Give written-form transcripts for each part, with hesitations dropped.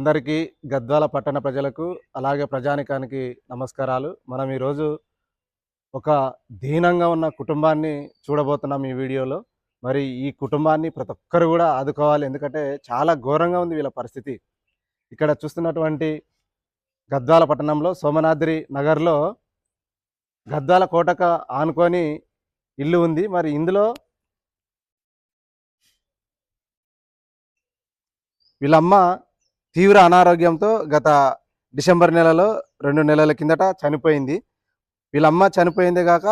అందరికీ గద్వాల పట్టణ ప్రజలకు అలాగే ప్రజానికానికి నమస్కారాలు. మనం ఈరోజు ఒక దీనంగా ఉన్న కుటుంబాన్ని చూడబోతున్నాం ఈ వీడియోలో. మరి ఈ కుటుంబాన్ని ప్రతి ఒక్కరు కూడా ఆదుకోవాలి. ఎందుకంటే చాలా ఘోరంగా ఉంది వీళ్ళ పరిస్థితి. ఇక్కడ చూస్తున్నటువంటి గద్వాల పట్టణంలో సోమనాద్రి నగర్‌లో గద్వాల కోటకు ఆనుకొని ఇల్లు ఉంది. మరి ఇందులో వీళ్ళమ్మ తీవ్ర అనారోగ్యంతో గత డిసెంబర్ నెలలో 2 నెలల కిందట చనిపోయింది. వీళ్ళమ్మ చనిపోయిందే గాక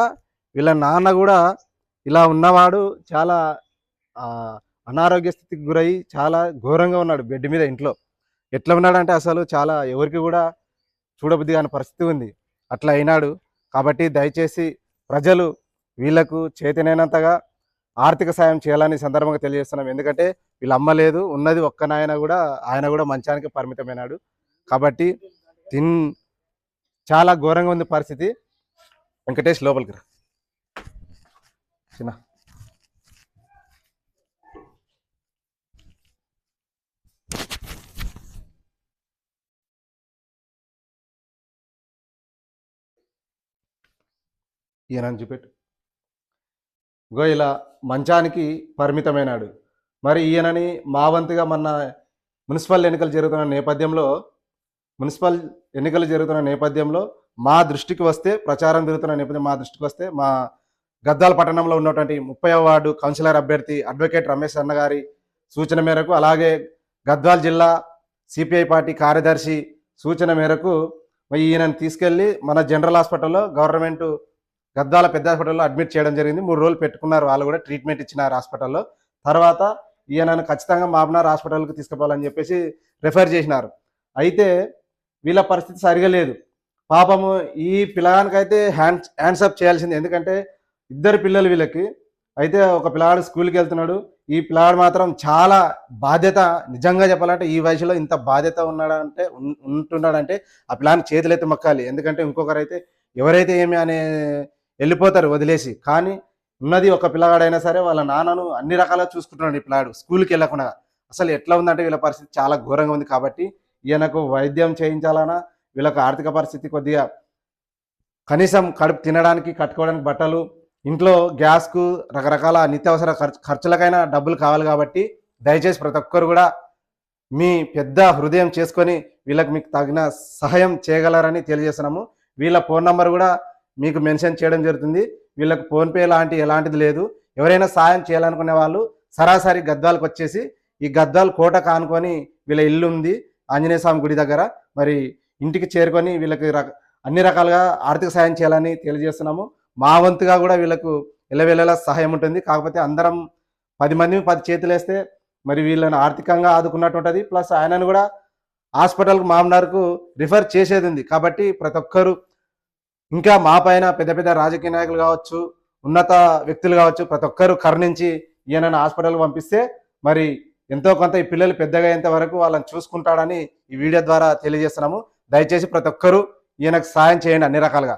వీళ్ళ నాన్న గూడా ఇలా ఉన్నవాడు చాలా అనారోగ్య స్థితికి గురయ్యి చాలా ఘోరంగా ఉన్నాడు బెడ్ మీద ఇంట్లో. ఎట్లా ఉన్నాడంటే అసలు చాలా ఎవరికి గూడా చూడబుద్ధి కాని పరిస్థితి ఉంది. అట్లా అయినాడు. కాబట్టి దయచేసి ప్రజలు వీళ్ళకు చేతనైనంతగా ఆర్థిక సాయం చేయాలని సందర్భంగా తెలియజేస్తున్నాం. ఎందుకంటే వీళ్ళ అమ్మ లేదు, ఉన్నది ఒక్క నాయన కూడా, ఆయన కూడా మంచానికి పరిమితమైనాడు. కాబట్టి చాలా ఘోరంగా ఉంది పరిస్థితి. వెంకటేష్ లోపలికి రా చిన్న. ఈయన చూపెట్టు. గో ఇలా మంచానికి పరిమితమైనాడు. మరి ఈయనని మా వంతుగా మన మున్సిపల్ ఎన్నికలు జరుగుతున్న నేపథ్యంలో మా దృష్టికి వస్తే, ప్రచారం జరుగుతున్న నేపథ్యం మా దృష్టికి వస్తే, మా గద్వాల పట్టణంలో ఉన్నటువంటి 30వ వార్డు కౌన్సిలర్ అభ్యర్థి అడ్వకేట్ రమేష్ అన్న గారి సూచన మేరకు, అలాగే గద్వాల జిల్లా సిపిఐ పార్టీ కార్యదర్శి సూచన మేరకు ఈయనను తీసుకెళ్ళి మన జనరల్ హాస్పిటల్లో, గవర్నమెంట్ గద్వాల పెద్ద హాస్పిటల్లో అడ్మిట్ చేయడం జరిగింది. 3 రోజులు పెట్టుకున్నారు. వాళ్ళు కూడా ట్రీట్మెంట్ ఇచ్చినారు హాస్పిటల్లో. తర్వాత ఈయనను ఖచ్చితంగా మాబ్నార్ హాస్పిటల్కి తీసుకుపోవాలని చెప్పేసి రెఫర్ చేసినారు. అయితే వీళ్ళ పరిస్థితి సరిగా లేదు. పాపము ఈ పిల్లగానికైతే హ్యాండ్సప్ చేయాల్సింది. ఎందుకంటే 2 పిల్లలు వీళ్ళకి. అయితే ఒక పిల్లగాడు స్కూల్కి వెళ్తున్నాడు. ఈ పిల్లగాడు మాత్రం చాలా బాధ్యత, నిజంగా చెప్పాలంటే ఈ వయసులో ఇంత బాధ్యత ఉంటున్నాడంటే ఆ పిల్లాని చేతులైతే మొక్కాలి. ఎందుకంటే ఇంకొకరైతే ఎవరైతే ఏమి అనే వెళ్ళిపోతారు వదిలేసి. కానీ ఉన్నది ఒక పిల్లగాడైనా సరే వాళ్ళ నాన్నను అన్ని రకాలుగా చూసుకుంటున్నాడు ఈ పిల్లాడు స్కూల్కి వెళ్ళకుండా. అసలు ఎట్లా ఉందంటే వీళ్ళ పరిస్థితి చాలా ఘోరంగా ఉంది. కాబట్టి ఈయనకు వైద్యం చేయించాలన్నా, వీళ్ళకు ఆర్థిక పరిస్థితి కొద్దిగా కనీసం కడుపు తినడానికి, కట్టుకోవడానికి బట్టలు, ఇంట్లో గ్యాస్కు, రకరకాల నిత్యావసర ఖర్చులకైనా డబ్బులు కావాలి. కాబట్టి దయచేసి ప్రతి ఒక్కరు కూడా మీ పెద్ద హృదయం చేసుకొని మీకు తగిన సహాయం చేయగలరని తెలియజేస్తున్నాము. వీళ్ళ ఫోన్ నంబర్ కూడా మీకు మెన్షన్ చేయడం జరుగుతుంది. వీళ్ళకి ఫోన్పే ఎలాంటిది లేదు. ఎవరైనా సాయం చేయాలనుకునే వాళ్ళు సరాసరి గద్వాలకు వచ్చేసి, ఈ గద్వాల కోట కానుకొని వీళ్ళ ఇల్లు ఉంది ఆంజనేయ స్వామి గుడి దగ్గర. మరి ఇంటికి చేరుకొని వీళ్ళకి అన్ని రకాలుగా ఆర్థిక సాయం చేయాలని తెలియజేస్తున్నాము. మా వంతుగా కూడా వీళ్ళకు ఎల్లవేళలా సహాయం ఉంటుంది. కాకపోతే అందరం 10 మంది 10 చేతులు వేస్తే మరి వీళ్ళని ఆర్థికంగా ఆదుకున్నట్టు ఉంటుంది. ప్లస్ ఆయనను కూడా హాస్పిటల్కు మామ్నార్కు రిఫర్ చేసేది ఉంది. కాబట్టి ప్రతి ఒక్కరు ఇంకా మా పైన పెద్ద పెద్ద రాజకీయ నాయకులు కావచ్చు, ఉన్నత వ్యక్తులు కావచ్చు, ప్రతి ఒక్కరు కరుణించి ఈయనను హాస్పిటల్కి పంపిస్తే మరి ఎంతో కొంత ఈ పిల్లలు పెద్దగా అయ్యేంత వరకు వాళ్ళని చూసుకుంటాడని ఈ వీడియో ద్వారా తెలియజేస్తున్నాము. దయచేసి ప్రతి ఒక్కరూ ఈయనకు సాయం చేయండి అన్ని రకాలుగా.